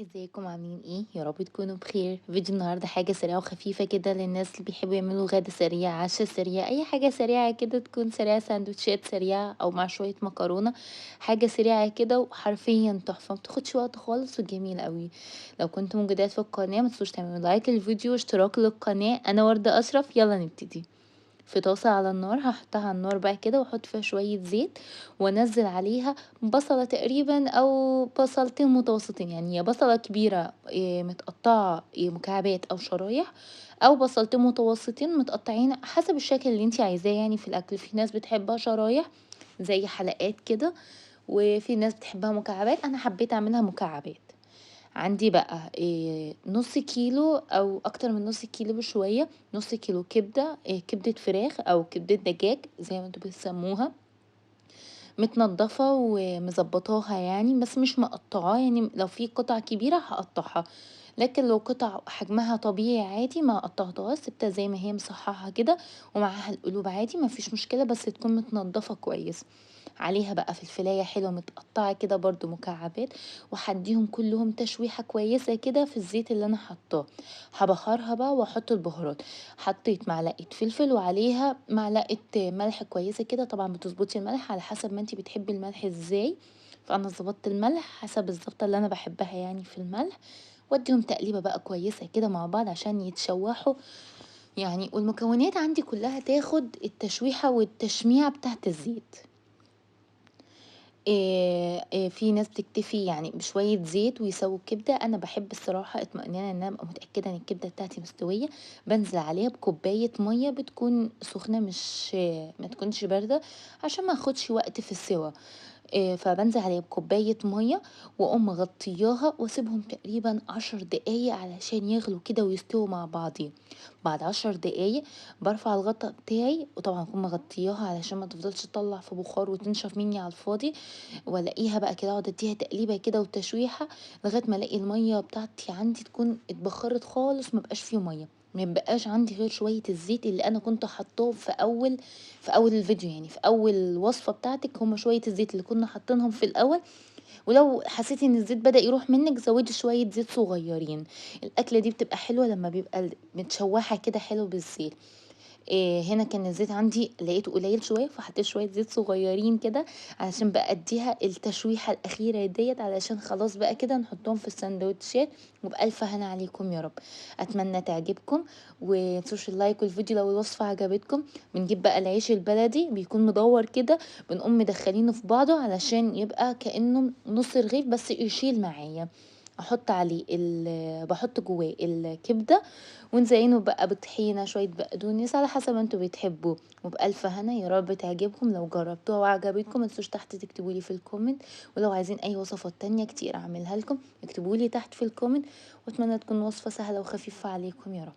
ازيكم عاملين ايه؟ يا رب تكونوا بخير. فيديو النهارده حاجه سريعه وخفيفه كده للناس اللي بيحبوا يعملوا غدا سريع، عشاء سريع، اي حاجه سريعه كده تكون سريعه، سندوتشات سريعه او مع شويه مكرونه. حاجه سريعه كده وحرفيا تحفه، متاخدش وقت خالص وجميل قوي. لو كنتم جداد في القناه ما تنسوش تعملوا لايك للفيديو واشتراك للقناه. انا ورده اشرف، يلا نبتدي. في طاسة على النار هحطها على النار بقى كده واحط فيها شوية زيت، وانزل عليها بصلة تقريبا او بصلتين متوسطين، يعني يا بصلة كبيرة متقطعة مكعبات او شرايح، او بصلتين متوسطين متقطعين حسب الشكل اللي انتي عايزاه. يعني في الاكل في ناس بتحبها شرايح زي حلقات كده، وفي ناس بتحبها مكعبات، انا حبيت اعملها مكعبات. عندي بقى نص كيلو او اكتر من نص كيلو بشوية، نص كيلو كبدة، كبدة فراخ او كبدة دجاج زي ما انتوا بتسموها، متنضفة ومظبطاها يعني، بس مش مقطعاه، يعني لو في قطع كبيرة هقطعها، لكن لو قطع حجمها طبيعي عادي ما قطعتهاش، سبتها زي ما هي مصححة كده، ومعاها القلوب عادي ما فيش مشكلة، بس تكون متنضفة كويس. عليها بقى فلفلاية حلوة متقطعة كده برضو مكعبات، وهديهم كلهم تشويحة كويسة كده في الزيت اللي انا حطاه. هبخرها بقى واحط البهارات. حطيت معلقة فلفل وعليها معلقة ملح كويسة كده، طبعا بتظبطي الملح على حسب ما انتي بتحبي الملح ازاي، فانا ظبطت الملح حسب الظبطة اللي انا بحبها يعني في الملح. واديهم تقليبة بقى كويسة كده مع بعض عشان يتشوحوا يعني، والمكونات عندي كلها تاخد التشويحة والتشميع بتاعت الزيت. في ناس بتكتفي يعني بشوية زيت ويسووا الكبدة، أنا باحب الصراحة اطمئنانا إن أنا أبقى متأكدة إن الكبدة بتاعتي مستوية، بانزل عليها بكوباية مَيّة بتكون سخنة مش ما تكونش باردة، عشان ما ياخدش وقت في السوا. فبانزل عليها بكوباية مَيّة وأقوم مغطياها واسيبهم تقريبًا 10 دقايق علشان يغلوا كده ويستووا مع بعضيهم. بعد 10 دقايق بارفع الغطا بتاعي، وطبعًا أكون مغطياها علشان ما تفضلش تطلّع في بخار وتنشف مني على الفاضي، والاقيها بقى كده اقعد اديها تقليبه كده وتشويحه لغايه ما الاقي الميه بتاعتي عندي تكون اتبخرت خالص، ما بقاش فيه ميه، ما بقاش عندي غير شويه الزيت اللي انا كنت حطاهم في اول الفيديو، يعني في اول وصفه بتاعتك هما شويه الزيت اللي كنا حاطينهم في الاول. ولو حسيتي ان الزيت بدأ يروح منك زودي شويه زيت صغيرين. الاكله دي بتبقى حلوه لما بيبقى متشوحه كده حلو بالزيت. هنا كان الزيت عندي لقيته قليل شوية، فحطيت شوية زيت صغيرين كده علشان بقى اديها التشويحة الأخيرة ديت، علشان خلاص بقى كده نحطهم في السندوتشات. وبألف هنا عليكم يا رب. أتمنى تعجبكم، ومتنسوش اللايك والفيديو لو الوصفة عجبتكم. بنجيب بقى العيش البلدي بيكون مدور كده، بنقوم مدخلينه في بعضه علشان يبقى كأنه نص رغيف بس يشيل معايا. احط عليه بحط جواه الكبده، ونزينه بقى بطحينه شويه بقدونس على حسب ما انتوا بتحبوا. وبألف هنا، يا رب تعجبكم. لو جربتوها وعجبتكم متنسوش تحت تكتبولي في الكومنت، ولو عايزين اي وصفات تانية كتير اعملها لكم اكتبولي تحت في الكومنت. واتمنى تكون وصفه سهله وخفيفه عليكم يا رب.